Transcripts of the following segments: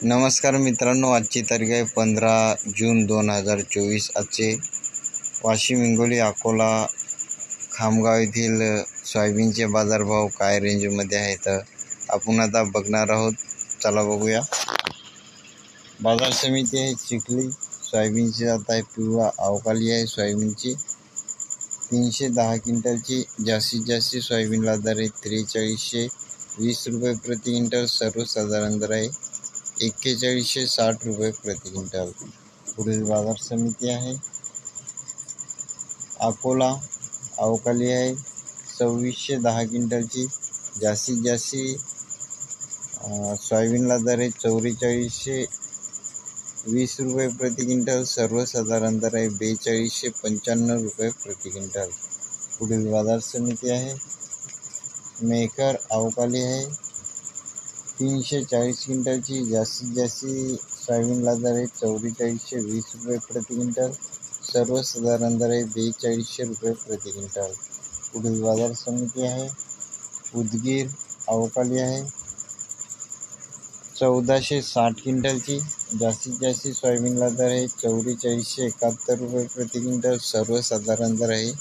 नमस्कार मित्रांनो, आजची तारीख आहे 15 जून 2024। आजचे वाशिम, हिंगोली, अकोला, खामगाव येथील सोयाबीनचे बाजारभाव काय रेंजमध्ये आहेत आपण आता बघणार आहोत। चला बघूया। बाजार समिती आहे चिखली, सोयाबीनची जात आहे पिवळा अवकाली आहे। सोयाबीनची 310 क्विंटलची जास्तीत जास्त सोयाबीनला दर आहे 4320 रुपये प्रति क्विंटल। सर्वसाधारण दर आहे 4160 रुपये प्रति क्विंटल। पुढील बाजार समिती आहे अकोला अवकाली आहे 2610 क्विंटलची जास्तीत जास्त सोयाबीनला दर आहे 4420 रुपये प्रति क्विंटल। सर्वसाधारण दर आहे 4295 रुपये प्रति क्विंटल। पुढील बाजार समिती आहे मेकर अवकाली आहे 340 क्विंटलची जास्तीत जास्त सोयाबीनला दर आहे 4420 रुपये प्रति क्विंटल। सर्वसाधारण दर आहे 4200 रुपये प्रति क्विंटल। पुढील बाजार समिती आहे उदगीर अवकाली आहे 1460 क्विंटलची जास्तीत जास्त सोयाबीनला दर आहे 4471 रुपये प्रति क्विंटल। सर्वसाधारण दर आहे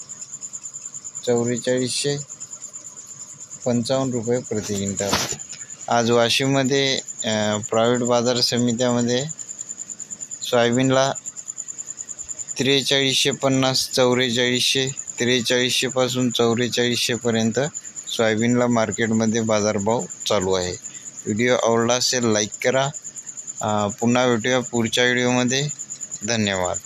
4455 रुपये प्रति क्विंटल। आज वाशिममध्ये प्रायव्हेट बाजार समित्यामध्ये सोयाबीनला 4350 4400 4300 पासून 4400 पर्यंत सोयाबीनला मार्केटमध्ये बाजारभाव चालू आहे। व्हिडिओ आवडला असेल लाईक करा। पुन्हा भेटूया पुढच्या व्हिडिओमध्ये। धन्यवाद।